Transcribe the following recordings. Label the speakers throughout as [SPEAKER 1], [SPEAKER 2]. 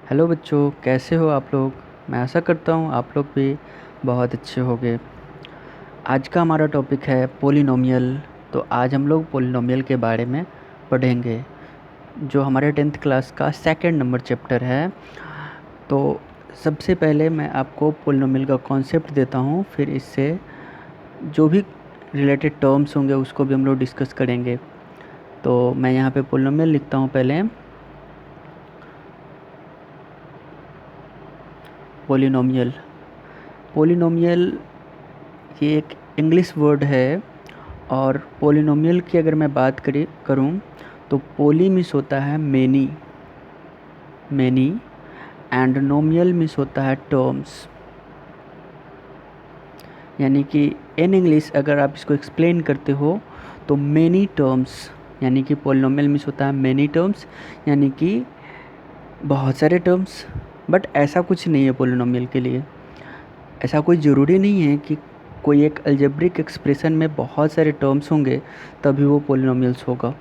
[SPEAKER 1] Hello बच्चों, कैसे हो आप लोग। मैं आशा करता हूँ आप लोग भी बहुत अच्छे होंगे। आज का हमारा टॉपिक है पोलिनोमियल। तो आज हम लोग पोलिनोमियल के बारे में पढ़ेंगे, जो हमारे 10th क्लास का सेकंड नंबर चैप्टर है। तो सबसे पहले मैं आपको पोलिनोमियल का कॉन्सेप्ट देता हूँ, फिर इससे जो भी रिलेटेड टर्म्स होंगे उसको भी हम लोग डिस्कस करेंगे। तो मैं यहाँ पे पोलिनोमियल लिखता हूँ पहले। पोलिनोमियल पोलिनोमियल ये एक इंग्लिश वर्ड है। और पोलिनोमियल की अगर मैं बात करूँ तो पोली मीन्स होता है मैनी मैनी एंड नोमियल मीन्स होता है टर्म्स। यानी कि इन इंग्लिश अगर आप इसको एक्सप्लेन करते हो तो मैनी टर्म्स, यानी कि पोलिनोमियल मीन्स होता है मैनी टर्म्स, यानी कि बहुत सारे टर्म्स। बट ऐसा कुछ नहीं है पोलिनोमियल के लिए। ऐसा कोई ज़रूरी नहीं है कि कोई एक अलजेब्रिक एक्सप्रेशन में बहुत सारे टर्म्स होंगे तभी वो पोलिनोमियल्स होगा।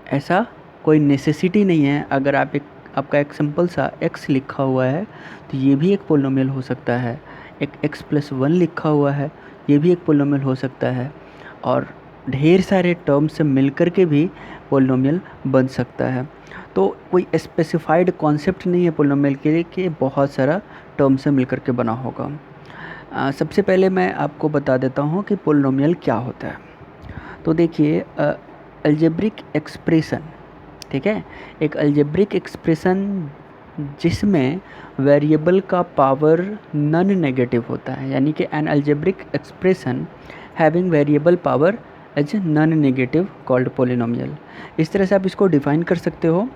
[SPEAKER 1] ऐसा कोई नेसेसिटी नहीं है। अगर आपका एक सिंपल सा x लिखा हुआ है तो ये भी एक पोलिनोमियल हो सकता है। एक x+1 लिखा हुआ है, ये भी एक पोलिनोमियल हो सकता है। और ढेर सारे टर्म्स से मिलकर के भी पोलिनोमियल बन सकता है। तो कोई स्पेसिफाइड कॉन्सेप्ट नहीं है पोलिनोमियल के लिए कि बहुत सारा टर्म से मिलकर के बना होगा। सबसे पहले मैं आपको बता देता हूँ कि पोलिनोमियल क्या होता है। तो देखिए, अलजेब्रिक एक्सप्रेशन, ठीक है, एक अलजेब्रिक एक्सप्रेशन जिसमें वेरिएबल का पावर नॉन नेगेटिव होता है, यानी कि an algebraic expression having variable power as non negative called polynomial. इस तरह से आप इसको डिफाइन कर सकते हो।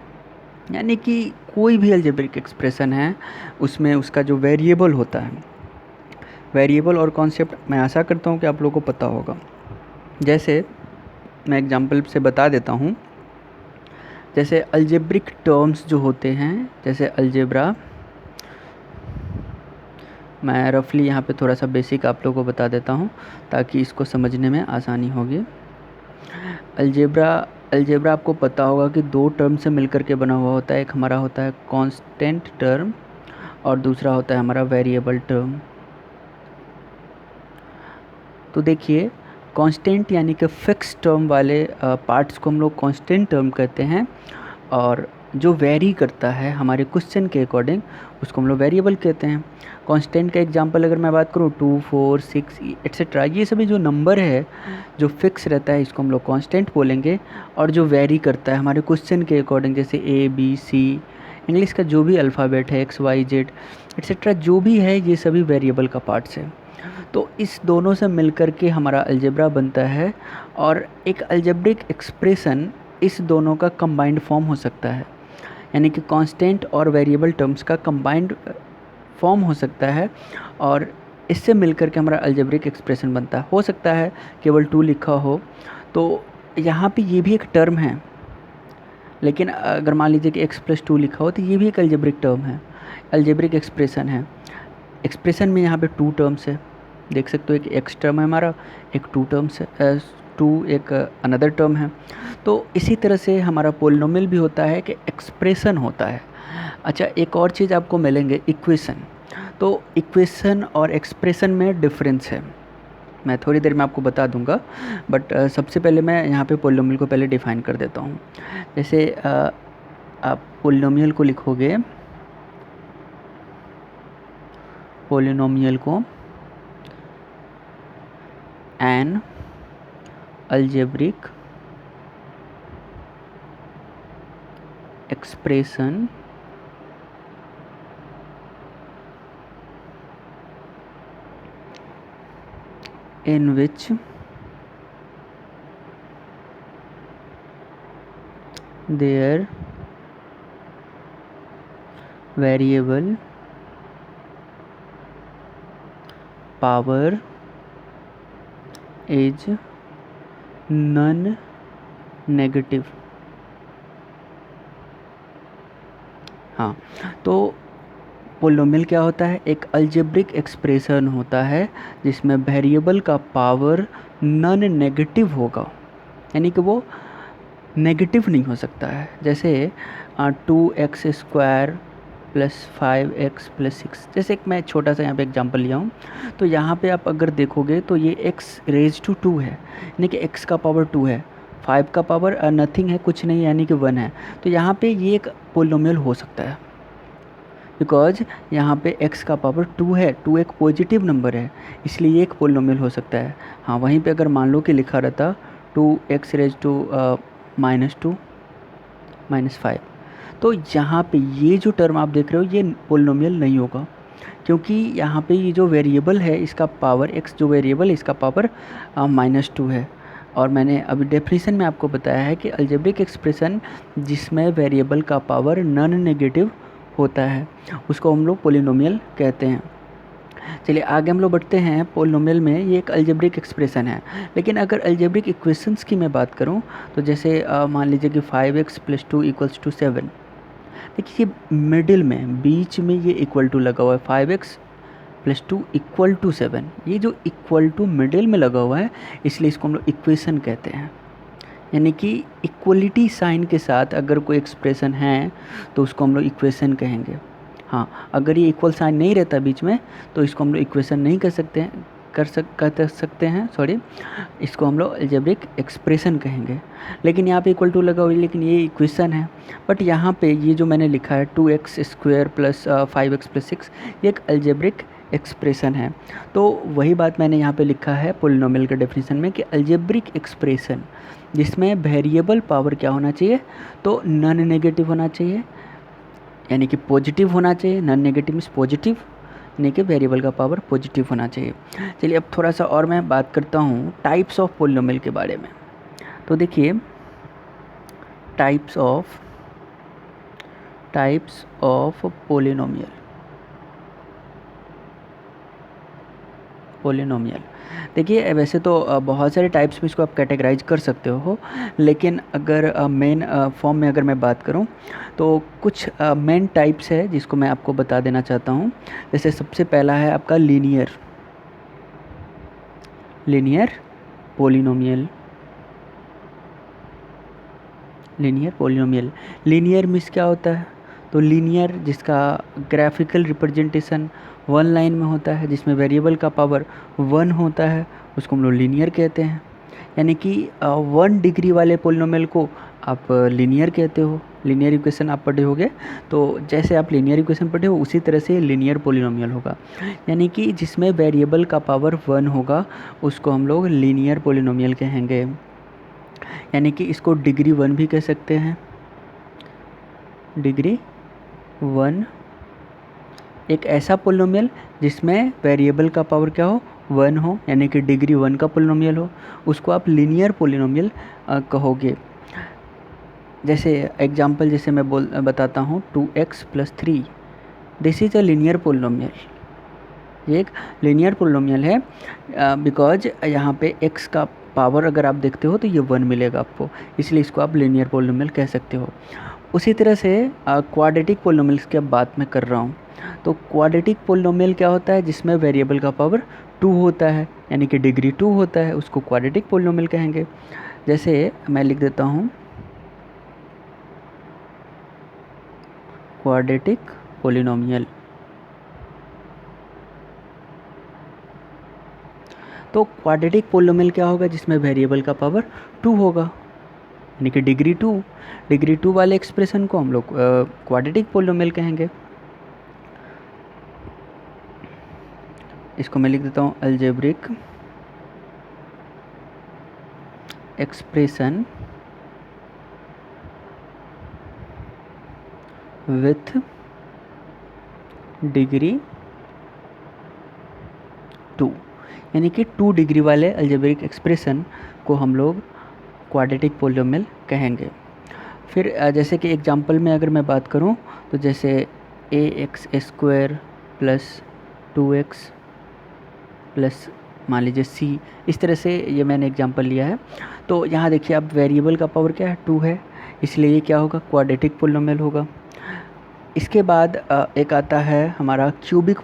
[SPEAKER 1] यानी कि कोई भी अलजेब्रिक एक्सप्रेशन है उसमें उसका जो वेरिएबल होता है, वेरिएबल और कॉन्सेप्ट मैं आशा करता हूँ कि आप लोगों को पता होगा। जैसे मैं एग्जांपल से बता देता हूँ। जैसे अलजेब्रिक टर्म्स जो होते हैं, जैसे अलजेब्रा, मैं रफली यहाँ पे थोड़ा सा बेसिक आप लोगों को बता देता हूँ ताकि इसको समझने में आसानी होगी। अलजेब्रा अलजेब्रा आपको पता होगा कि दो टर्म से मिलकर के बना हुआ होता है। एक हमारा होता है कांस्टेंट टर्म और दूसरा होता है हमारा वेरिएबल टर्म। तो देखिए, कांस्टेंट यानी कि फिक्स टर्म वाले पार्ट्स को हम लोग कांस्टेंट टर्म कहते हैं, और जो वेरी करता है हमारे क्वेश्चन के अकॉर्डिंग उसको हम लोग वेरिएबल कहते हैं। कांस्टेंट का एग्जांपल अगर मैं बात करूँ 2, 4, 6 एट्सेट्रा, ये सभी जो नंबर है जो फिक्स रहता है इसको हम लोग कांस्टेंट बोलेंगे। और जो वेरी करता है हमारे क्वेश्चन के अकॉर्डिंग, जैसे ए बी सी, इंग्लिश का जो भी अल्फ़ाबेट है, एक्स वाई जेड एट्सेट्रा, जो भी है ये सभी वेरिएबल का पार्ट्स है। तो इस दोनों से मिलकर के हमारा अलजेब्रा बनता है। और एक अलजेब्रिक एक्सप्रेशन इस दोनों का कंबाइंड फॉर्म हो सकता है, यानी कि कांस्टेंट और वेरिएबल टर्म्स का कंबाइंड फॉर्म हो सकता है, और इससे मिलकर के हमारा अलजेब्रिक एक्सप्रेशन बनता है। हो सकता है केवल 2 लिखा हो, तो यहाँ पे ये भी एक टर्म है। लेकिन अगर मान लीजिए कि x+2 लिखा हो तो ये भी एक अलजेब्रिक टर्म है, अलजेब्रिक एक्सप्रेशन है। एक्सप्रेशन में यहाँ पे 2 टर्म्स है, देख सकते हो, एक एक्स टर्म है हमारा, एक 2 टर्म्स है, 2 एक अनदर टर्म है। तो इसी तरह से हमारा पोलिनोमियल भी होता है कि एक्सप्रेशन होता है। अच्छा, एक और चीज़ आपको मिलेंगे, इक्वेशन। तो इक्वेशन और एक्सप्रेशन में डिफरेंस है, मैं थोड़ी देर में आपको बता दूंगा। बट सबसे पहले मैं यहाँ पे पोलिनोमियल को पहले डिफ़ाइन कर देता हूँ। जैसे आप पोलिनोमियल को लिखोगे, पोलिनोमियल को N algebraic expression in which their variable power is non-negative। हाँ, तो पोलिनोमियल क्या होता है? एक अलजेब्रिक एक्सप्रेशन होता है जिसमें वेरिएबल का पावर नॉन नेगेटिव होगा, यानी कि वो नेगेटिव नहीं हो सकता है। जैसे 2x² प्लस 5x प्लस 6, जैसे एक मैं छोटा सा यहाँ पे एग्जांपल लिया हूँ। तो यहाँ पे आप अगर देखोगे तो ये x रेज टू 2 है, यानी कि x का पावर 2 है, 5 का पावर नथिंग है, कुछ नहीं, यानी कि 1 है। तो यहाँ पे ये एक पोलिनोमियल हो सकता है, बिकॉज यहाँ पे x का पावर 2 है, 2 एक पॉजिटिव नंबर है, इसलिए ये एक पोलिनोमियल हो सकता है। हाँ, वहीं पे अगर मान लो कि लिखा रहता 2x रेज टू -2 -5, तो यहाँ पे ये जो टर्म आप देख रहे हो ये पोलिनोमियल नहीं होगा, क्योंकि यहाँ पे ये जो वेरिएबल है इसका पावर x, जो वेरिएबल है इसका पावर -2 है। और मैंने अभी डेफिनेशन में आपको बताया है कि अलजेब्रिक एक्सप्रेशन जिसमें वेरिएबल का पावर नॉन नेगेटिव होता है उसको हम लोग पोलिनोमियल कहते हैं। चलिए आगे हम लोग बढ़ते हैं। पोलिनोमियल में ये एक अलजेब्रिक एक्सप्रेशन है, लेकिन अगर अलजेब्रिक इक्वेशंस की मैं बात करूं तो जैसे मान लीजिए कि 5x + 2 = 7। देखिए मिडिल में, बीच में ये इक्वल टू लगा हुआ है, 5x + 2 = 7। ये जो इक्वल टू मिडिल में लगा हुआ है इसलिए इसको हम लोग इक्वेशन कहते हैं, यानी कि इक्वलिटी साइन के साथ अगर कोई एक्सप्रेशन है तो उसको हम लोग इक्वेशन कहेंगे। हाँ, अगर ये इक्वल साइन नहीं रहता बीच में तो इसको हम लोग इक्वेशन नहीं कर सकते हैं, सॉरी, इसको हम लोग अलजेब्रिक एक्सप्रेशन कहेंगे। लेकिन यहाँ पे इक्वल टू लगा हुआ है, लेकिन ये इक्वेशन है। बट यहाँ पे ये जो मैंने लिखा है 2x² प्लस 5x प्लस 6, ये एक अलजेब्रिक एक्सप्रेशन है। तो वही बात मैंने यहाँ पे लिखा है पोलिनोमियल के डेफिनेशन में कि अलजेब्रिक एक्सप्रेशन जिसमें वेरिएबल पावर क्या होना चाहिए, तो नॉन नेगेटिव होना चाहिए, यानी कि पॉजिटिव होना चाहिए। नॉन नेगेटिव मीन्स पॉजिटिव, यानी कि वेरिएबल का पावर पॉजिटिव होना चाहिए। चलिए अब थोड़ा सा और मैं बात करता हूँ टाइप्स ऑफ पोलिनोमियल के बारे में। तो देखिए टाइप्स ऑफ पोलिनोमियल। देखिए वैसे तो बहुत सारे टाइप्स में इसको आप कैटेगराइज कर सकते हो, लेकिन अगर मेन फॉर्म में अगर मैं बात करूं तो कुछ मेन टाइप्स है जिसको मैं आपको बता देना चाहता हूं। जैसे सबसे पहला है आपका लीनियर पोलिनोमियल। लीनियर मीन्स क्या होता है, तो लीनियर जिसका ग्राफिकल रिप्रेजेंटेशन 1 लाइन में होता है, जिसमें वेरिएबल का पावर 1 होता है, उसको हम लोग लीनियर कहते हैं। यानी कि 1 डिग्री वाले पोलिनोमियल को आप लीनियर कहते हो। लीनियर इक्वेशन आप पढ़े होगे, तो जैसे आप लीनियर इक्वेशन पढ़े हो उसी तरह से लीनियर पोलिनोमियल होगा, यानी कि जिसमें वेरिएबल का पावर 1 होगा उसको हम लोग लीनियर पोलिनोमियल कहेंगे। यानी कि इसको डिग्री 1 भी कह सकते हैं। डिग्री 1 एक ऐसा पोलिनोमियल जिसमें वेरिएबल का पावर क्या हो, 1 हो, यानी कि डिग्री 1 का पोलिनोमियल हो, उसको आप लीनियर पोलिनोमियल कहोगे। जैसे एग्जांपल जैसे मैं बताता हूँ 2x + 3, this is a linear polynomial. ये एक लीनियर पोलिनोमियल है बिकॉज यहाँ पे x का पावर अगर आप देखते हो तो ये 1 मिलेगा आपको, इसलिए इसको आप लीनियर पोलिनोमियल कह सकते हो। उसी तरह से क्वाड्रेटिक पोलिनोमियल्स की अब बात मैं कर रहा हूँ। तो क्वाड्रेटिक पोलिनोमियल क्या होता है, जिसमें वेरिएबल का पावर 2 होता है, यानी कि डिग्री 2 होता है, उसको क्वाड्रेटिक पोलिनोमियल कहेंगे। जैसे मैं लिख देता हूँ क्वाड्रेटिक पोलिनोमियल। तो क्वाड्रेटिक पोलिनोमियल क्या होगा, जिसमें वेरिएबल का पावर 2 होगा, यानी कि डिग्री 2 वाले एक्सप्रेशन को हम लोग क्वाड्रेटिक पोलिनोमियल कहेंगे। इसको मैं लिख देता हूँ अलजेब्रिक एक्सप्रेशन विथ डिग्री 2, यानी कि 2 डिग्री वाले अलजेब्रिक एक्सप्रेशन को हम लोग क्वाड्रेटिक पोलिनोमियल कहेंगे। फिर जैसे कि एग्जांपल में अगर मैं बात करूं तो जैसे ax² प्लस 2x प्लस मान लीजिए c, इस तरह से ये मैंने एग्जांपल लिया है। तो यहाँ देखिए अब वेरिएबल का पावर क्या है, 2 है, इसलिए ये क्या होगा, क्वाड्रेटिक पोलिनोमियल होगा। इसके बाद एक आता है हमारा क्यूबिक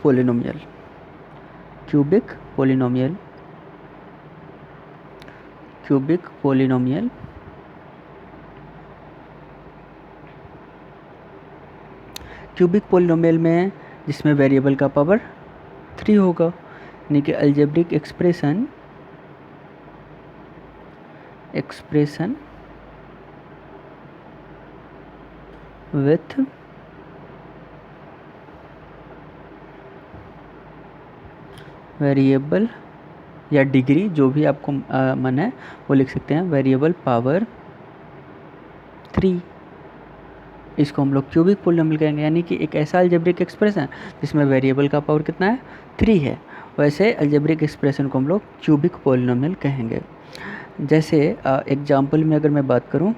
[SPEAKER 1] पोलिनोमियल। क्यूबिक पोलिनोमियल में जिसमें वेरिएबल का पावर 3 होगा, यानी कि अलजेब्रिक एक्सप्रेशन विथ वेरिएबल या डिग्री, जो भी आपको मन है वो लिख सकते हैं, वेरिएबल पावर 3, इसको हम लोग क्यूबिक पोलिनोमियल कहेंगे। यानी कि एक ऐसा अलजेब्रिक एक्सप्रेशन जिसमें वेरिएबल का पावर कितना है, 3 है, वैसे अलजेब्रिक एक्सप्रेशन को हम लोग क्यूबिक पोलिनोमियल कहेंगे। जैसे एग्जाम्पल में अगर मैं बात करूं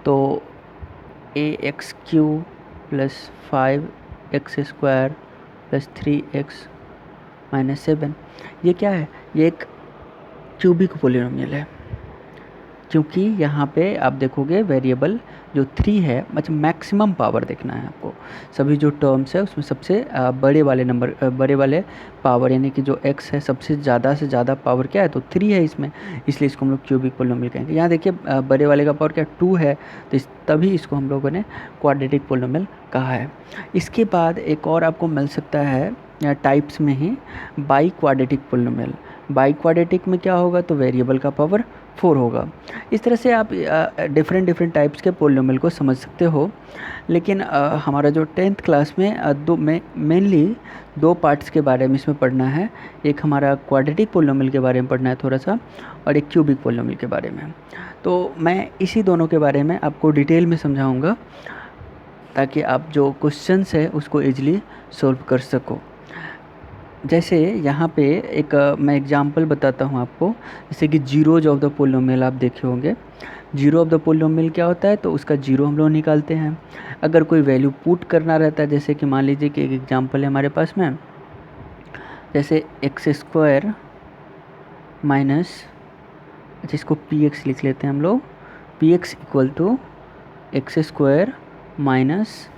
[SPEAKER 1] तो ax³ + 5x² + 3x - 7, ये क्या है, ये एक क्यूबिक पोलिनोमियल है, क्योंकि यहाँ पे आप देखोगे वेरिएबल जो 3 है, मतलब मैक्सिमम पावर देखना है आपको, सभी जो टर्म्स है उसमें सबसे बड़े वाले नंबर, बड़े वाले पावर, यानी कि जो x है सबसे ज़्यादा से ज़्यादा पावर क्या है, तो 3 है इसमें, इसलिए इसको हम लोग क्यूबिक पोलिनोमियल कहेंगे। यहाँ देखिए बड़े वाले का पावर क्या, 2 है, तो तभी इसको हम लोगों ने क्वाड्रेटिक पोलिनोमियल कहा है। इसके बाद एक और आपको मिल सकता है टाइप्स में ही bi quadratic polynomial. Bi quadratic में क्या होगा, तो वेरिएबल का पावर 4 होगा। इस तरह से आप डिफरेंट टाइप्स के पोलिनोमियल को समझ सकते हो। लेकिन हमारा जो 10th क्लास में मेनली 2 पार्ट्स के बारे में इसमें पढ़ना है, एक हमारा क्वाड्रेटिक पोलिनोमियल के बारे में पढ़ना है थोड़ा सा, और एक क्यूबिक पोलिनोमियल के बारे में। तो मैं इसी दोनों के बारे में आपको डिटेल में समझाऊंगा, ताकि आप जो क्वेश्चंस है उसको ईजिली सॉल्व कर सको। जैसे यहाँ पे एक मैं एग्जांपल बताता हूँ आपको, जैसे कि जीरोज ऑफ द पोलिनोमियल आप देखे होंगे। जीरो ऑफ द पोलिनोमियल क्या होता है, तो उसका जीरो हम लोग निकालते हैं। अगर कोई वैल्यू पुट करना रहता है, जैसे कि मान लीजिए कि एक एग्जांपल है हमारे पास में, जैसे x² माइनस, अच्छा इसको px लिख लेते हैं हम लोग, px = x² minus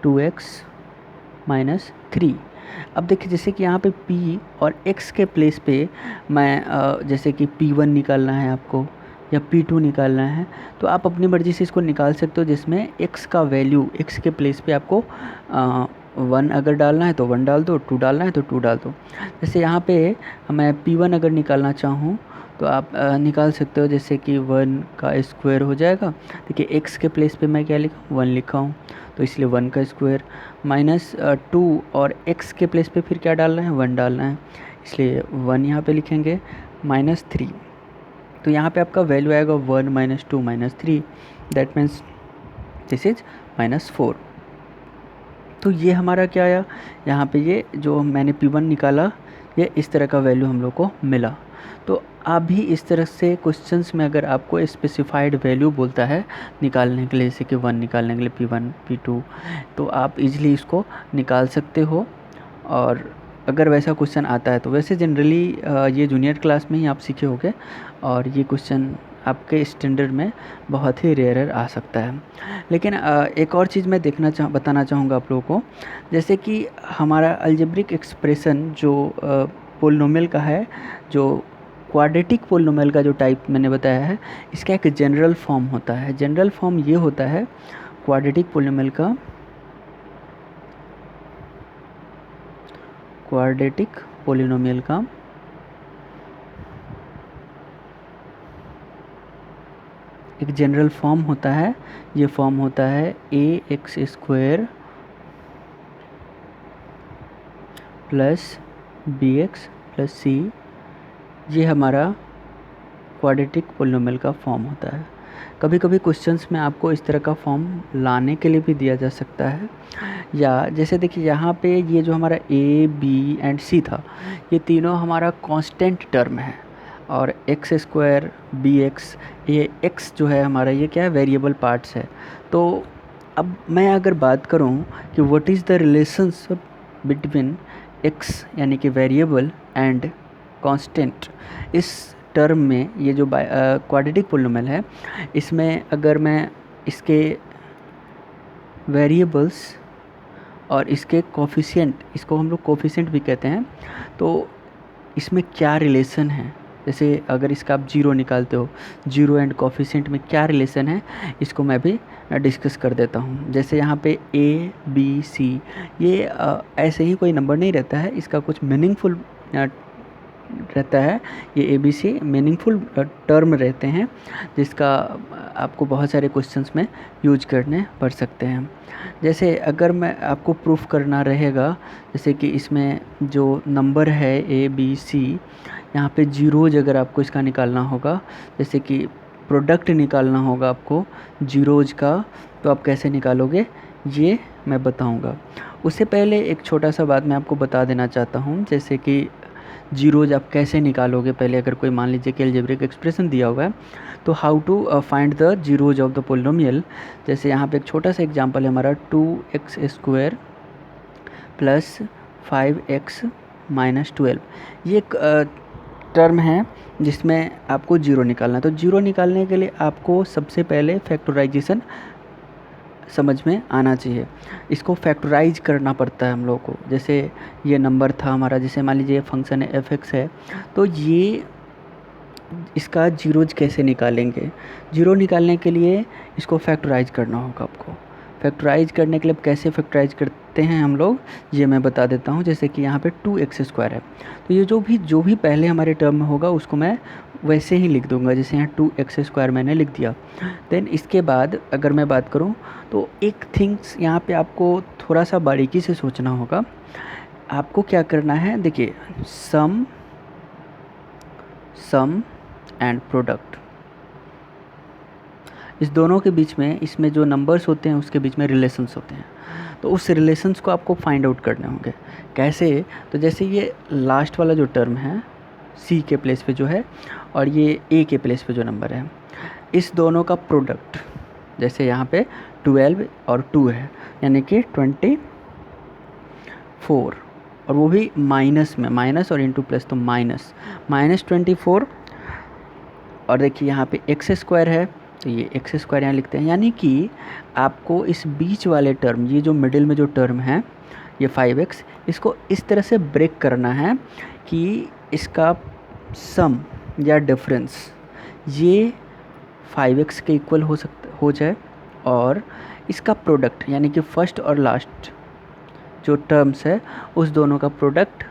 [SPEAKER 1] 2x minus 3। अब देखिए जैसे कि यहाँ पे p और x के प्लेस पे मैं जैसे कि p1 निकालना है आपको या p2 निकालना है, तो आप अपनी मर्ज़ी से इसको निकाल सकते हो, जिसमें x का वैल्यू, x के प्लेस पे आपको 1 अगर डालना है तो 1 डाल दो, 2 डालना है तो 2 डाल दो। जैसे यहाँ पे मैं p1 अगर निकालना चाहूँ तो आप निकाल सकते हो, जैसे कि 1 का स्क्वायर हो जाएगा। देखिए x के प्लेस पे मैं क्या लिखा, 1 लिखा हूँ, तो इसलिए 1 का स्क्वायर माइनस 2, और x के प्लेस पे फिर क्या डालना है, 1 डालना है, इसलिए 1 यहाँ पे लिखेंगे -3। तो यहाँ पे आपका वैल्यू आएगा 1 - 2 - 3, दैट मीन्स दिस इज -4। तो ये हमारा क्या आया, यहाँ पे ये जो मैंने p1 निकाला, ये इस तरह का वैल्यू हम लोग को मिला। तो आप भी इस तरह से क्वेश्चंस में अगर आपको स्पेसिफाइड वैल्यू बोलता है निकालने के लिए, जैसे कि 1 निकालने के लिए p1 p2, तो आप इजीली इसको निकाल सकते हो। और अगर वैसा क्वेश्चन आता है तो वैसे जनरली ये जूनियर क्लास में ही आप सीखे होंगे, और ये क्वेश्चन आपके स्टैंडर्ड में बहुत ही रेयर आ सकता है। लेकिन एक और चीज़ मैं बताना चाहूँगा आप लोगों को, जैसे कि हमारा अलजेब्रिक एक्सप्रेशन जो पोलिनोमियल का है, जो क्वाड्रेटिक पोलिनोमियल का जो टाइप मैंने बताया है, इसका एक जनरल फॉर्म होता है। जनरल फॉर्म ये होता है क्वाड्रेटिक पोलिनोमियल का, एक जनरल फॉर्म होता है। ये फॉर्म होता है ax² + bx + c। ये हमारा क्वाड्रेटिक पोलिनोमियल का फॉर्म होता है। कभी कभी क्वेश्चंस में आपको इस तरह का फॉर्म लाने के लिए भी दिया जा सकता है, या जैसे देखिए यहाँ पे ये जो हमारा a, b एंड c था, ये तीनों हमारा कांस्टेंट टर्म है, और x² bx, ये x जो है हमारा, ये क्या है, वेरिएबल पार्ट्स है। तो अब मैं अगर बात करूँ कि what is the relationship between x यानी कि वेरिएबल एंड कांस्टेंट, इस टर्म में ये जो क्वाड्रेटिक पोलिनोमियल है, इसमें अगर मैं इसके वेरिएबल्स और इसके कोफिशिएंट, इसको हम लोग कोफिशिएंट भी कहते हैं, तो इसमें क्या रिलेशन है, जैसे अगर इसका आप जीरो निकालते हो, जीरो एंड कोफिशिएंट में क्या रिलेशन है, इसको मैं भी डिस्कस कर देता हूँ। जैसे यहाँ पे ए बी सी, ये ऐसे ही कोई नंबर नहीं रहता है, इसका कुछ मीनिंगफुल रहता है। ये A B C meaningful term रहते हैं, जिसका आपको बहुत सारे क्वेश्चंस में यूज करने पड़ सकते हैं। जैसे अगर मैं आपको प्रूफ करना रहेगा, जैसे कि इसमें जो नंबर है ए बी सी, यहाँ पे जीरोज अगर आपको इसका निकालना होगा, जैसे कि प्रोडक्ट निकालना होगा आपको जीरोज का, तो आप कैसे निकालोगे ये मैं बताऊंगा। उससे पहले एक छोटा सा बात मैं आपको बता देना चाहता हूँ, जैसे कि जीरोज आप कैसे निकालोगे। पहले अगर कोई मान लीजिए कि अलजेब्रिक एक्सप्रेशन दिया हुआ है, तो how to find the zeros of the polynomial. जैसे यहाँ पे एक छोटा सा एग्जांपल है हमारा 2x² प्लस 5x माइनस 12। ये एक टर्म है जिसमें आपको जीरो निकालना है। तो जीरो निकालने के लिए आपको सबसे पहले फैक्टराइजेशन समझ में आना चाहिए। इसको फैक्टराइज करना पड़ता है हम लोग को। जैसे ये नंबर था हमारा, जैसे मान लीजिए फंक्शन है f(x) है, तो ये इसका जीरोज कैसे निकालेंगे। जीरो निकालने के लिए इसको फैक्टराइज करना होगा आपको। फैक्टराइज करने के लिए कैसे फैक्टराइज करते हैं हम लोग, ये मैं बता देता हूँ। जैसे कि यहाँ पे 2x² है, तो ये जो भी पहले हमारे टर्म में होगा उसको मैं वैसे ही लिख दूंगा, जैसे यहाँ 2x² मैंने लिख दिया। देन इसके बाद अगर मैं बात करूँ, तो एक थिंग्स यहाँ पे आपको थोड़ा सा बारीकी से सोचना होगा। आपको क्या करना है, देखिए सम एंड प्रोडक्ट, इस दोनों के बीच में, इसमें जो नंबर्स होते हैं उसके बीच में रिलेशंस होते हैं। तो उस रिलेशंस को आपको फाइंड आउट करने होंगे। कैसे, तो जैसे ये लास्ट वाला जो टर्म है सी के प्लेस पे जो है, और ये ए के प्लेस पे जो नंबर है, इस दोनों का प्रोडक्ट, जैसे यहाँ पे 12 और 2 है, यानी कि 24, और वो भी माइनस में, माइनस और इंटू प्लस, तो -24। और देखिए यहाँ पे x² है, तो ये x² यहाँ लिखते हैं। यानी कि आपको इस बीच वाले टर्म, ये जो मिडिल में जो टर्म है ये 5x, इसको इस तरह से ब्रेक करना है कि इसका सम या डिफरेंस ये 5x के इक्वल हो जाए, और इसका प्रोडक्ट यानी कि फर्स्ट और लास्ट जो टर्म्स है उस दोनों का प्रोडक्ट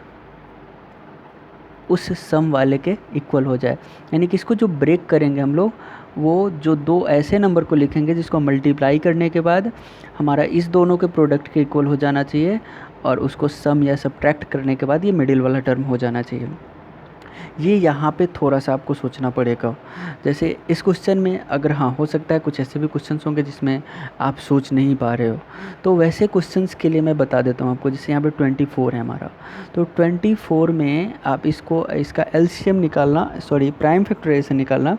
[SPEAKER 1] उस सम वाले के इक्वल हो जाए। यानी कि इसको जो ब्रेक करेंगे हम लोग, वो जो दो ऐसे नंबर को लिखेंगे जिसको मल्टीप्लाई करने के बाद हमारा इस दोनों के प्रोडक्ट के इक्वल हो जाना चाहिए, और उसको सम या सब्ट्रैक्ट करने के बाद ये मिडिल वाला टर्म हो जाना चाहिए। ये यहाँ पे थोड़ा सा आपको सोचना पड़ेगा। जैसे इस क्वेश्चन में अगर हाँ, हो सकता है कुछ ऐसे भी क्वेश्चंस होंगे जिसमें आप सोच नहीं पा रहे हो, तो वैसे क्वेश्चंस के लिए मैं बता देता हूँ आपको। जैसे यहाँ पे 24 है हमारा, तो 24 में आप इसका एलसीएम निकालना, सॉरी प्राइम फैक्टराइजेशन निकालना,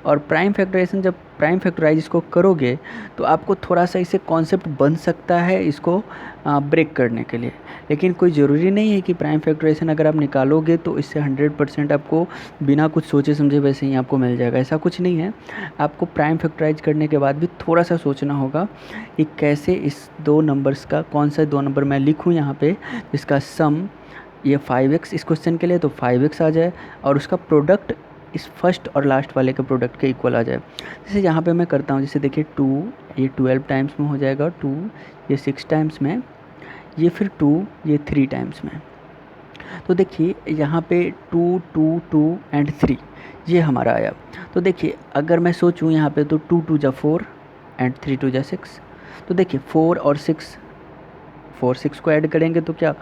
[SPEAKER 1] और प्राइम फैक्टराइजेशन जब प्राइम फैक्टराइज इसको करोगे तो आपको थोड़ा सा इसे कॉन्सेप्ट बन सकता है इसको ब्रेक करने के लिए। लेकिन कोई ज़रूरी नहीं है कि प्राइम फैक्टराइजेशन अगर आप निकालोगे तो इससे 100% आपको बिना कुछ सोचे समझे वैसे ही आपको मिल जाएगा, ऐसा कुछ नहीं है। आपको प्राइम फैक्टराइज करने के बाद भी थोड़ा सा सोचना होगा कि कैसे इस दो नंबर्स का, कौन सा दो नंबर मैं लिखूँ यहाँ पे जिसका सम ये 5x इस क्वेश्चन के लिए तो 5x आ जाए, और उसका प्रोडक्ट इस फर्स्ट और लास्ट वाले के प्रोडक्ट के इक्वल आ जाए। जैसे यहाँ पे मैं करता हूँ, जैसे देखिए 2 ये 12 टाइम्स में हो जाएगा, 2 ये 6 टाइम्स में, ये फिर 2 ये 3 टाइम्स में। तो देखिए यहाँ पे 2 2 2 एंड 3 ये हमारा आया। तो देखिए अगर मैं सोचूं यहाँ पे, तो 2 2 जा 4 एंड 3 2 जा 6। तो देखिए 4 और 6, 4 6 को ऐड करेंगे तो क्या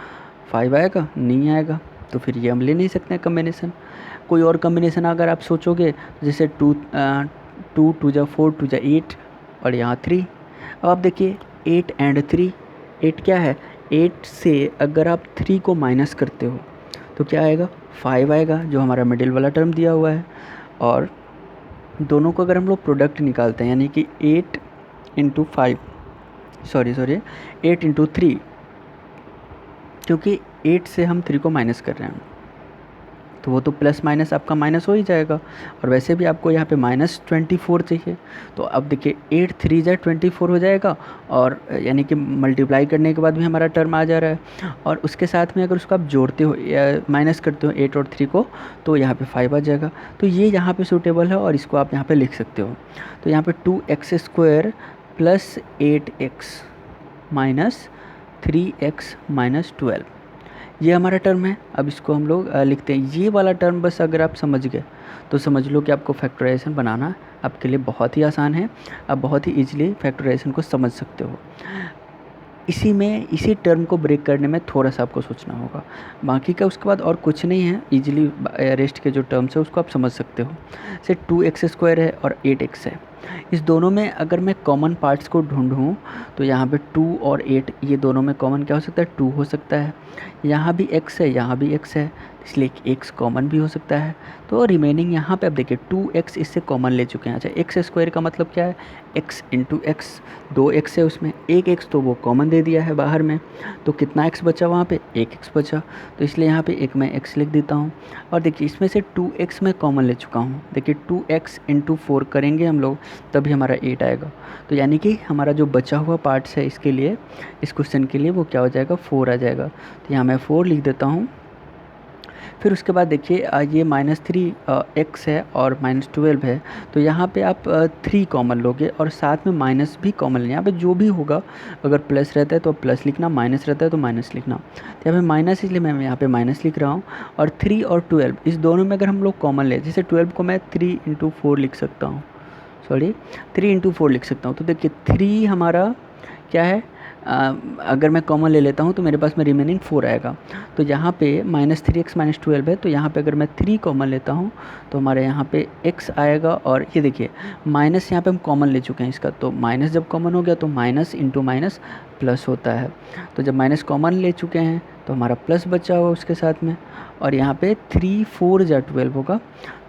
[SPEAKER 1] 5 आएगा? नहीं आएगा। तो फिर ये हम ले नहीं सकते हैं कम्बिनेशन। कोई और कम्बिनेशन अगर आप सोचोगे, जैसे 2 2 जा 4 2 जा 8 और यहाँ 3। अब आप देखिए 8 एंड 3, 8 क्या है, 8 से अगर आप 3 को माइनस करते हो तो क्या आएगा? 5 आएगा, जो हमारा मिडिल वाला टर्म दिया हुआ है। और दोनों को अगर हम लोग प्रोडक्ट निकालते हैं, यानी कि 8 इंटू 5, सॉरी 8 इंटू 3, क्योंकि 8 से हम 3 को माइनस कर रहे हैं, तो वो तो प्लस माइनस आपका माइनस हो ही जाएगा, और वैसे भी आपको यहाँ पे -24 चाहिए। तो अब देखिए 8 3 जा 24 हो जाएगा, और यानी कि मल्टीप्लाई करने के बाद भी हमारा टर्म आ जा रहा है, और उसके साथ में अगर उसको आप जोड़ते हो या माइनस करते हो 8 और 3 को, तो यहाँ पे 5 आ जाएगा। तो ये यहाँ पे सूटेबल है और इसको आप यहाँ पे लिख सकते हो। तो यहाँ पे 2x² + 8x minus 3x minus 12, ये हमारा टर्म है। अब इसको हम लोग लिखते हैं। ये वाला टर्म बस अगर आप समझ गए तो समझ लो कि आपको फैक्टराइजेशन बनाना आपके लिए बहुत ही आसान है। आप बहुत ही ईजिली फैक्टराइजेशन को समझ सकते हो। इसी टर्म को ब्रेक करने में थोड़ा सा आपको सोचना होगा, बाकी का उसके बाद और कुछ नहीं है। ईजिली रेस्ट के जो टर्म्स है उसको आप समझ सकते हो। जैसे 2x² है और 8x है, इस दोनों में अगर मैं कॉमन पार्ट्स को ढूंढूं तो यहाँ पे 2 और 8, ये दोनों में कॉमन क्या हो सकता है? 2 हो सकता है। यहाँ भी x है, यहाँ भी x है, इसलिए x कॉमन भी हो सकता है। तो रिमेनिंग यहाँ पे अब देखिए 2x इससे कॉमन ले चुके हैं। अच्छा, x² का मतलब क्या है? x इंटू एक्स, 2x है उसमें, एक x तो वो कॉमन दे दिया है बाहर में, तो कितना x बचा वहाँ पे? 1x बचा। तो इसलिए यहाँ पे एक मैं x लिख देता हूँ। और देखिए इसमें से 2x मैं कॉमन ले चुका हूँ। देखिए 2x इंटू 4 करेंगे हम लोग, तभी हमारा 8 आएगा। तो यानी कि हमारा जो बचा हुआ पार्ट्स है इसके लिए, इस क्वेश्चन के लिए, वो क्या हो जाएगा? 4 आ जाएगा। तो यहाँ मैं 4 लिख देता हूँ। फिर उसके बाद देखिए ये -3x है और -12 है, तो यहाँ पे आप 3 कॉमन लोगे और साथ में माइनस भी कॉमन लेंगे। यहाँ पे जो भी होगा, अगर प्लस रहता है तो प्लस लिखना, माइनस रहता है तो माइनस लिखना। तो यहाँ पे माइनस, इसलिए मैं यहाँ पे माइनस लिख रहा हूँ। और 3 और 12 इस दोनों में अगर हम लोग कॉमन ले, जैसे 12 को मैं 3 इंटू 4 लिख सकता हूँ, 3 इंटू 4 लिख सकता हूँ। तो देखिए 3 हमारा क्या है, अगर मैं कॉमन ले लेता हूँ तो मेरे पास में रिमेनिंग 4 आएगा। तो यहाँ पे -3x -12 है, तो यहाँ पे अगर मैं 3 कॉमन लेता हूँ तो हमारे यहाँ पे x आएगा। और ये देखिए माइनस यहाँ पे हम कॉमन ले चुके हैं इसका, तो माइनस जब कॉमन हो गया तो माइनस इंटू माइनस प्लस होता है। तो जब माइनस कॉमन ले चुके हैं तो हमारा प्लस बचा हुआ उसके साथ में, और यहाँ पे 3 4 जा 12 होगा,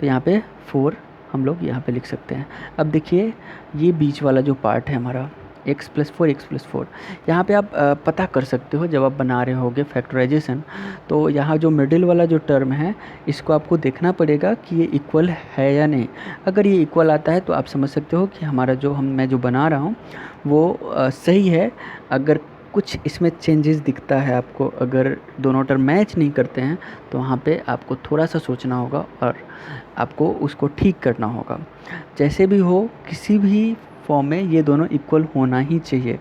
[SPEAKER 1] तो यहाँ पे 4 हम लोग यहाँ पे लिख सकते हैं। अब देखिए ये बीच वाला जो पार्ट है हमारा x + 4 x + 4, यहाँ पे आप पता कर सकते हो जब आप बना रहे होगे फैक्टराइजेशन। तो यहाँ जो मिडिल वाला जो टर्म है इसको आपको देखना पड़ेगा कि ये इक्वल है या नहीं। अगर ये इक्वल आता है तो आप समझ सकते हो कि हमारा मैं जो बना रहा हूँ वो सही है। अगर कुछ इसमें चेंजेस दिखता है आपको, अगर दोनों टर्म मैच नहीं करते हैं, तो वहाँ पे आपको थोड़ा सा सोचना होगा और आपको उसको ठीक करना होगा। जैसे भी हो, किसी भी फॉर्म में ये दोनों इक्वल होना ही चाहिए।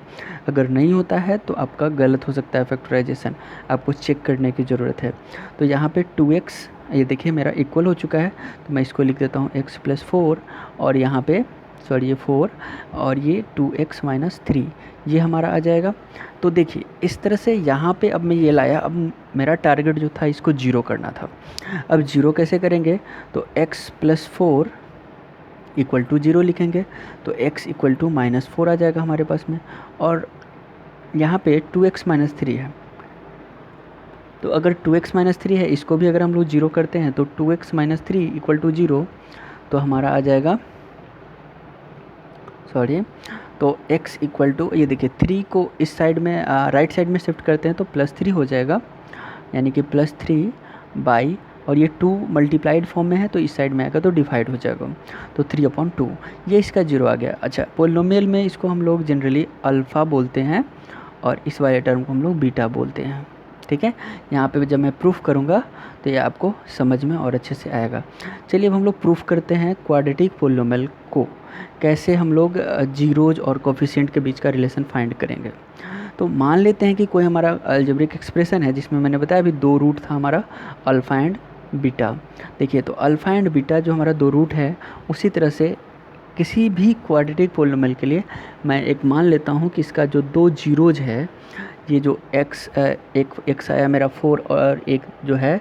[SPEAKER 1] अगर नहीं होता है तो आपका गलत हो सकता है फैक्टराइजेशन, आपको चेक करने की ज़रूरत है। तो यहाँ पे 2x, ये देखिए मेरा इक्वल हो चुका है, तो मैं इसको लिख देता हूँ x + 4, और यहाँ पे ये 4 और ये 2x - 3, ये हमारा आ जाएगा। तो देखिए इस तरह से यहाँ पे अब मैं ये लाया। अब मेरा टारगेट जो था इसको 0 करना था। अब 0 कैसे करेंगे? तो x + 4 = 0 लिखेंगे, तो x = -4 आ जाएगा हमारे पास में। और यहाँ पे 2x - 3 है, तो अगर 2x - 3 है, इसको भी अगर हम लोग 0 करते हैं तो 2x - 3 = 0, तो हमारा आ जाएगा, तो x = ये देखिए 3 को इस साइड में राइट साइड में शिफ्ट करते हैं तो +3 हो जाएगा, यानी कि +3 बाई, और ये 2 मल्टीप्लाइड फॉर्म में है तो इस साइड में आएगा तो डिवाइड हो जाएगा, तो 3/2, ये इसका 0 आ गया। अच्छा, पोलिनोमियल में इसको हम लोग जनरली अल्फ़ा बोलते हैं और इस वाले टर्म को हम लोग बीटा बोलते हैं। ठीक है, यहाँ पे जब मैं प्रूफ करूँगा तो ये आपको समझ में और अच्छे से आएगा। चलिए अब हम लोग प्रूफ करते हैं क्वाड्रेटिक पोलिनोमियल को, कैसे हम लोग जीरोज और कोफिशिएंट के बीच का रिलेशन फाइंड करेंगे। तो मान लेते हैं कि कोई हमारा अलजेब्रिक एक्सप्रेशन है जिसमें मैंने बताया अभी 2 रूट था हमारा, अल्फ़ा एंड बीटा। देखिए तो अल्फ़ा एंड बीटा जो हमारा 2 रूट है, उसी तरह से किसी भी क्वाड्रेटिक पोलिनोमियल के लिए मैं एक मान लेता हूँ कि इसका जो 2 जीरोज है, ये जो एक x आया मेरा 4 और एक जो है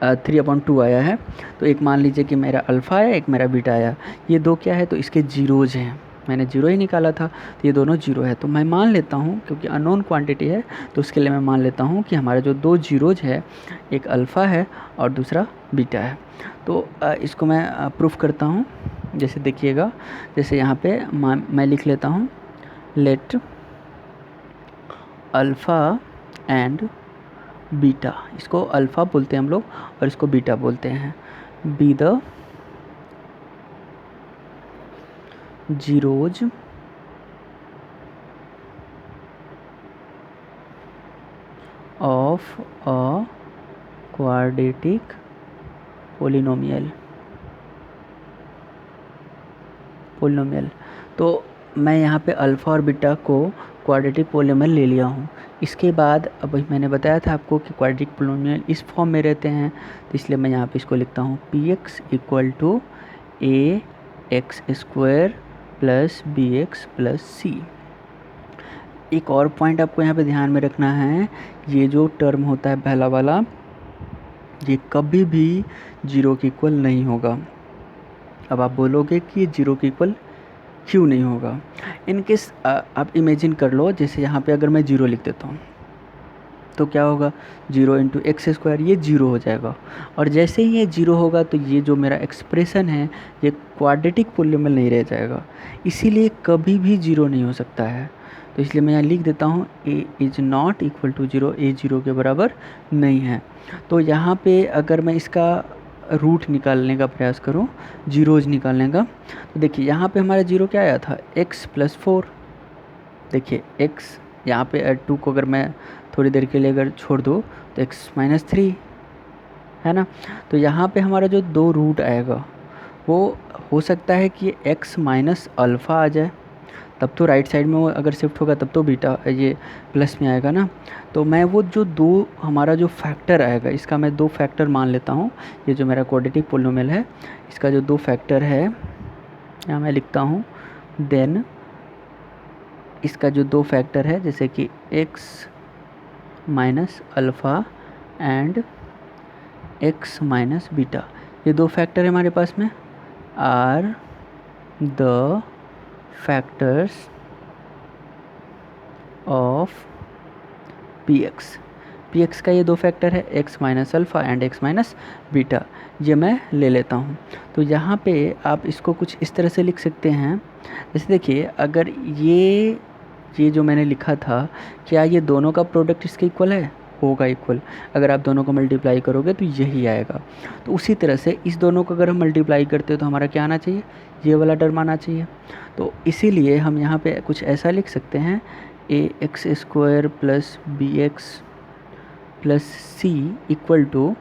[SPEAKER 1] 3/2 आया है, तो एक मान लीजिए कि मेरा अल्फ़ा आया, एक मेरा बीटा आया, ये 2 क्या है? तो इसके जीरोज हैं, मैंने 0 ही निकाला था, तो ये दोनों 0 है। तो मैं मान लेता हूँ, क्योंकि अननोन क्वांटिटी है तो उसके लिए मैं मान लेता हूँ कि हमारा जो 2 जीरोज है, एक अल्फ़ा है और दूसरा बीटा है। तो इसको मैं प्रूफ करता हूँ। जैसे देखिएगा, जैसे यहाँ पे मैं लिख लेता हूँ, लेट अल्फ़ा एंड बीटा, इसको अल्फ़ा बोलते हैं हम लोग और इसको बीटा बोलते हैं। B the zeros of a quadratic polynomial. तो मैं यहाँ पे अल्फ़ा और बीटा को क्वाड्रेटिक पोलिनोमियल ले लिया हूँ। इसके बाद अब मैंने बताया था आपको कि क्वाड्रेटिक पोलिनोमियल इस फॉर्म में रहते हैं, तो इसलिए मैं यहाँ पे इसको लिखता हूँ p x equal to a x square plus b x plus c. एक और पॉइंट आपको यहाँ पे ध्यान में रखना है, ये जो टर्म होता है पहला वाला, ये कभी भी जीरो के इक्वल नहीं होगा। अब आप बोलोगे कि ये जीरो के इक्वल क्यों नहीं होगा? इनकेस आप इमेजिन कर लो, जैसे यहाँ पे अगर मैं जीरो लिख देता हूँ तो क्या होगा, जीरो इंटू एक्स स्क्वायर, ये जीरो हो जाएगा। और जैसे ही ये जीरो होगा तो ये जो मेरा एक्सप्रेशन है ये क्वाड्रेटिक पोलिनोमियल नहीं रह जाएगा, इसीलिए कभी भी जीरो नहीं हो सकता है। तो इसलिए मैं यहाँ लिख देता हूँ A is not equal to zero, A zero के बराबर नहीं है। तो यहाँ पे अगर मैं इसका रूट निकालने का प्रयास करूँ, जीरोज निकालने का, तो देखिए यहाँ पे हमारा जीरो क्या आया था, x प्लस 4। देखिए x यहाँ पे 2 को अगर मैं थोड़ी देर के लिए अगर छोड़ दूँ तो x माइनस 3 है ना। तो यहाँ पे हमारा जो दो रूट आएगा वो हो सकता है कि x माइनस अल्फ़ा आ जाए, तब तो राइट साइड में वो अगर शिफ्ट होगा तब तो बीटा ये प्लस में आएगा ना। तो मैं वो जो दो हमारा जो फैक्टर आएगा, इसका मैं दो फैक्टर मान लेता हूँ। ये जो मेरा क्वाड्रेटिक पोलिनोमियल है इसका जो दो फैक्टर है यहाँ मैं लिखता हूँ, देन इसका जो दो फैक्टर है जैसे कि x minus alpha and x minus beta, ये दो फैक्टर है हमारे पास में, are the factors of P X का ये दो फैक्टर है, x minus alpha and x minus beta, ये मैं ले लेता हूँ। तो यहाँ पे आप इसको कुछ इस तरह से लिख सकते हैं, जैसे देखिए अगर ये जो मैंने लिखा था, क्या ये दोनों का प्रोडक्ट इसके इक्वल है, होगा इक्वल। अगर आप दोनों को मल्टीप्लाई करोगे तो यही आएगा। तो उसी तरह से इस दोनों को अगर हम मल्टीप्लाई करते हो तो हमारा क्या आना चाहिए, ये वाला टर्म आना चाहिए। तो इसीलिए हम यहाँ पे कुछ ऐसा लिख सकते हैं, a x square plus b x plus c equal to,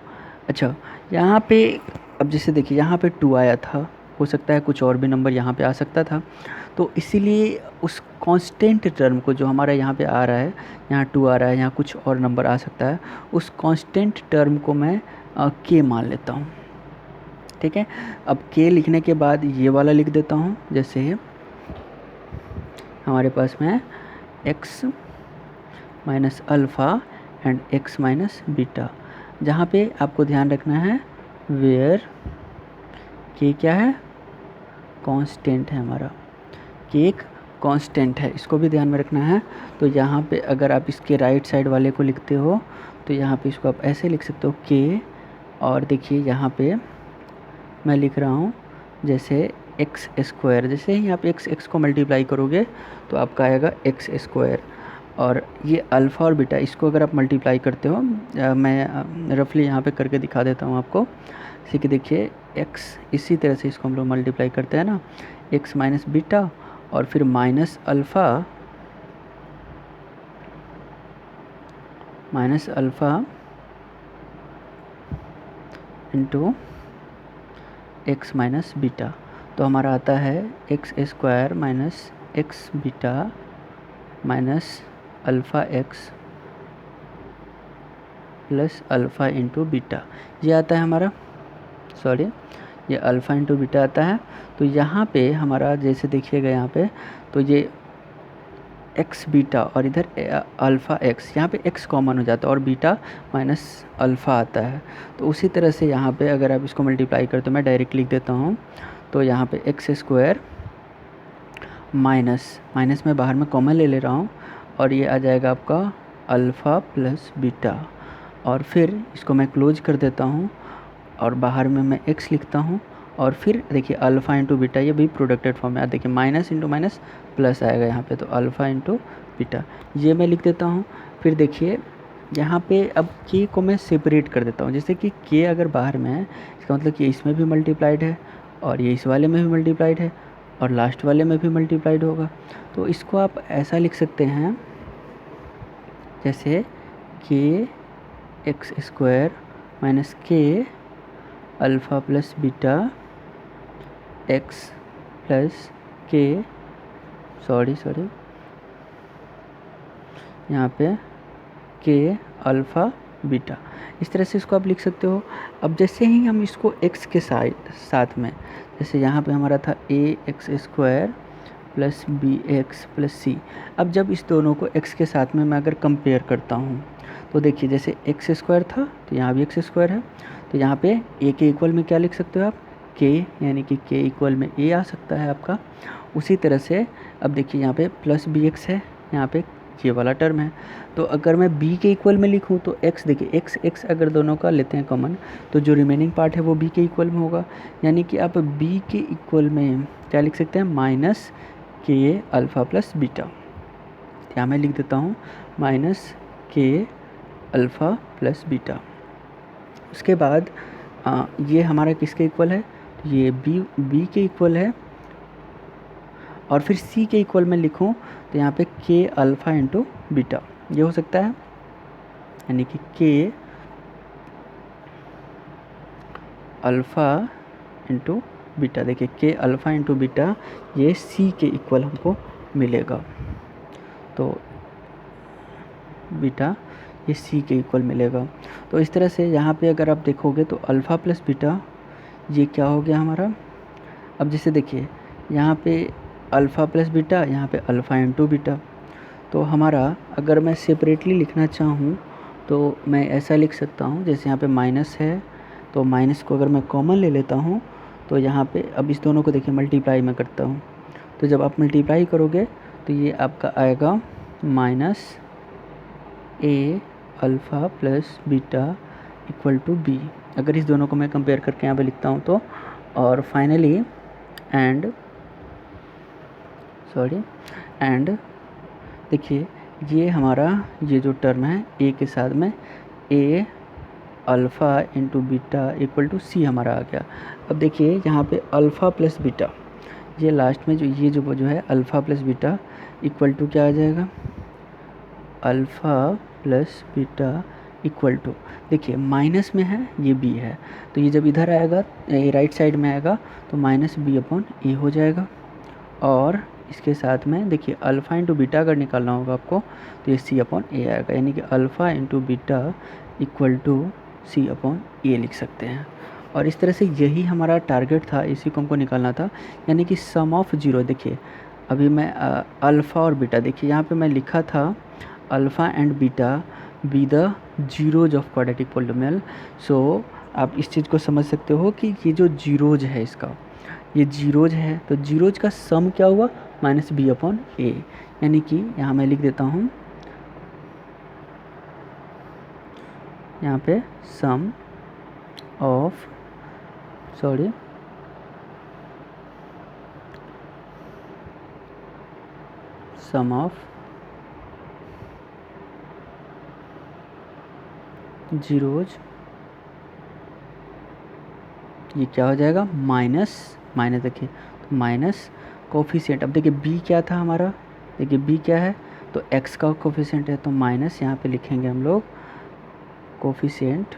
[SPEAKER 1] अच्छा यहाँ पे अब जैसे देखिए यहाँ पे 2 आया था, हो सकता है कुछ और भी नंबर यहाँ पे आ सकता था, तो इसीलिए उस कांस्टेंट टर्म को जो हमारा यहाँ पे आ रहा है, यहाँ 2 आ रहा है, यहाँ कुछ और नंबर आ सकता है, उस कांस्टेंट टर्म को मैं के मान लेता हूँ। ठीक है, अब के लिखने के बाद ये वाला लिख देता हूँ, जैसे हमारे पास में x minus alpha and x minus beta, जहाँ पे आपको ध्यान रखना है वेयर के क्या है, कांस्टेंट है हमारा, के एक कांस्टेंट है, इसको भी ध्यान में रखना है। तो यहाँ पे अगर आप इसके राइट साइड वाले को लिखते हो तो यहाँ पे इसको आप ऐसे लिख सकते हो के, और देखिए यहाँ पे मैं लिख रहा हूँ जैसे एक्स स्क्वायर, जैसे ही आप एक्स को मल्टीप्लाई करोगे तो आपका आएगा एक्स स्क्वायर, और ये अल्फ़ा और बीटा इसको अगर आप मल्टीप्लाई करते हो, मैं रफली यहाँ पे करके दिखा देता हूँ आपको, जैसे कि देखिए एक्स इसी तरह से इसको हम लोग मल्टीप्लाई करते हैं ना, एक्स माइनस बीटा और फिर minus alpha into x minus beta, तो हमारा आता है x square minus x beta minus alpha x plus alpha into beta, ये आता है हमारा, सॉरी ये अल्फ़ा इंटू बीटा आता है। तो यहाँ पे हमारा जैसे देखिएगा यहाँ पे, तो ये एक्स बीटा और इधर अल्फ़ा एक्स, यहाँ पे एक्स कॉमन हो जाता है और बीटा माइनस अल्फ़ा आता है। तो उसी तरह से यहाँ पे अगर आप इसको मल्टीप्लाई करते हो, मैं डायरेक्ट लिख देता हूँ, तो यहाँ पे एक्स स्क्वायर माइनस में बाहर में कॉमन ले रहा हूँ, और ये आ जाएगा आपका अल्फ़ा प्लस बीटा, और फिर इसको मैं क्लोज कर देता हूँ और बाहर में मैं एक्स लिखता हूँ, और फिर देखिए अल्फ़ा इंटू बीटा, ये भी प्रोडक्टेड फॉर्म में, देखिए माइनस इंटू माइनस प्लस आएगा यहाँ पे, तो अल्फ़ा इंटू बीटा ये मैं लिख देता हूँ। फिर देखिए यहाँ पे अब के को मैं सेपरेट कर देता हूँ, जैसे कि के अगर बाहर में है इसका मतलब कि इसमें भी मल्टीप्लाइड है और ये इस वाले में भी मल्टीप्लाइड है और लास्ट वाले में भी मल्टीप्लाइड होगा। तो इसको आप ऐसा लिख सकते हैं जैसे के एक्स स्क्वायर माइनस के alpha plus beta x plus के सॉरी यहाँ पे के अल्फ़ा बीटा, इस तरह से इसको आप लिख सकते हो। अब जैसे ही हम इसको x के साथ में, जैसे यहाँ पे हमारा था a x square plus b x plus c, अब जब इस दोनों को x के साथ में मैं अगर कंपेयर करता हूँ तो देखिए जैसे एक्स स्क्वायर था तो यहाँ भी एक्स स्क्वायर है, तो यहाँ पे a के इक्वल में क्या लिख सकते हो आप k, यानी कि k इक्वल में a आ सकता है आपका। उसी तरह से अब देखिए यहाँ पे प्लस बी एक्स है, यहाँ पे ये वाला टर्म है, तो अगर मैं b के इक्वल में लिखूँ तो x, देखिए x अगर दोनों का लेते हैं कॉमन तो जो रिमेनिंग पार्ट है वो b के इक्वल में होगा, यानी कि आप b के इक्वल में क्या लिख सकते हैं माइनस के अल्फ़ा प्लस बीटा। यहाँ मैं लिख देता हूँ माइनस के अल्फ़ा प्लस बीटा। उसके बाद ये हमारा किसके इक्वल है, तो ये b के इक्वल है, और फिर c के इक्वल में लिखूँ तो यहाँ पे k अल्फ़ा इंटू बीटा ये हो सकता है, यानी कि k अल्फ़ा इंटू बीटा। देखिए k अल्फ़ा इंटू बीटा ये c के इक्वल हमको मिलेगा, तो बीटा ये c के इक्वल मिलेगा। तो इस तरह से यहाँ पे अगर आप देखोगे तो अल्फ़ा प्लस बीटा ये क्या हो गया हमारा। अब जैसे देखिए यहाँ पे अल्फ़ा प्लस बीटा, यहाँ पे अल्फ़ा इंटू बीटा, तो हमारा अगर मैं सेपरेटली लिखना चाहूँ तो मैं ऐसा लिख सकता हूँ, जैसे यहाँ पे माइनस है तो माइनस को अगर मैं कॉमन ले लेता हूँ तो यहाँ पे अब इस दोनों को देखिए मल्टीप्लाई मैं करता हूँ, तो जब आप मल्टीप्लाई करोगे तो ये आपका आएगा minus A alpha plus beta equal to B. अगर इस दोनों को मैं कंपेयर करके यहाँ पे लिखता हूँ तो, और फाइनली एंड देखिए ये हमारा ये जो टर्म है ए के साथ में a alpha into beta equal to c हमारा आ गया। अब देखिए यहाँ पे अल्फ़ा प्लस बीटा ये लास्ट में जो है alpha plus beta equal to क्या आ जाएगा, alpha plus beta equal to, देखिए माइनस में है ये बी है, तो ये जब इधर आएगा राइट साइड में आएगा तो माइनस बी अपॉन ए हो जाएगा, और इसके साथ में देखिए अल्फ़ा इंटू बीटा अगर निकालना होगा आपको तो ये सी अपॉन ए आएगा, यानी कि alpha into beta equal to c upon a लिख सकते हैं। और इस तरह से यही हमारा टारगेट था, इसी को हमको निकालना था, यानी कि सम ऑफ जीरो। देखिए अभी मैं अल्फ़ा और बीटा, देखिए यहाँ पे मैं लिखा था alpha and beta be the zeros of quadratic polynomial. So आप इस चीज़ को समझ सकते हो कि ये जो जीरोज है इसका, ये जीरोज है, तो जीरोज का सम क्या हुआ माइनस बी अपॉन ए, यानी कि यहाँ मैं लिख देता हूँ यहाँ पे सम ऑफ जीरोज, ये क्या हो जाएगा माइनस देखिए तो माइनस कोफिशिएंट। अब देखिए b क्या था हमारा, देखिए b क्या है तो x का कोफिशिएंट है, तो माइनस यहाँ पे लिखेंगे हम लोग coefficient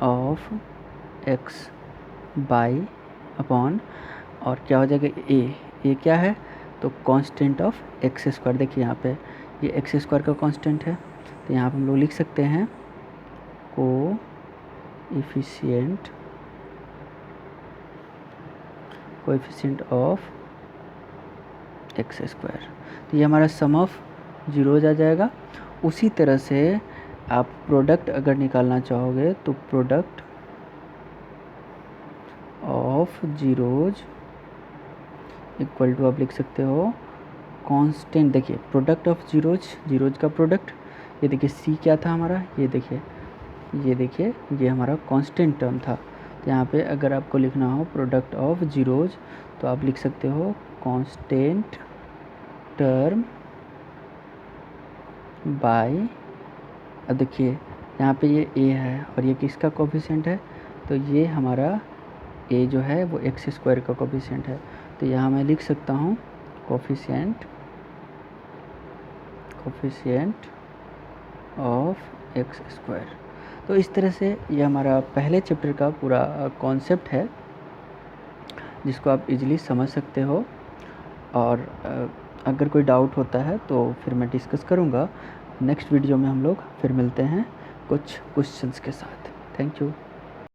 [SPEAKER 1] of x by upon, और क्या हो जाएगा ए क्या है तो कांस्टेंट ऑफ एक्स स्क्वायर। देखिए यहाँ पे ये एक्स स्क्वायर का कांस्टेंट है, तो यहाँ पे हम लोग लिख सकते हैं कोएफिशिएंट ऑफ एक्स स्क्वायर, तो ये हमारा सम ऑफ जीरोज आ जाएगा। उसी तरह से आप प्रोडक्ट अगर निकालना चाहोगे तो product of zeros equal to आप लिख सकते हो कांस्टेंट, देखिए प्रोडक्ट ऑफ जीरोज का प्रोडक्ट, ये देखिए सी क्या था हमारा, ये देखिए ये हमारा कांस्टेंट टर्म था। तो यहाँ पे अगर आपको लिखना हो प्रोडक्ट ऑफ जीरोज तो आप लिख सकते हो कांस्टेंट टर्म बाय, अब देखिए यहाँ पे ये ए है और ये किसका कोफिशिएंट है, तो ये हमारा ए जो है वो एक्स स्क्वायर का कोफिशिएंट है। तो यहाँ मैं लिख सकता हूँ कोफिशिएंट ऑफ एक्स स्क्वायर। तो इस तरह से ये हमारा पहले चैप्टर का पूरा कॉन्सेप्ट है जिसको आप इजीली समझ सकते हो। और अगर कोई डाउट होता है तो फिर मैं डिस्कस करूँगा। नेक्स्ट वीडियो में हम लोग फिर मिलते हैं कुछ क्वेश्चंस के साथ। Thank you.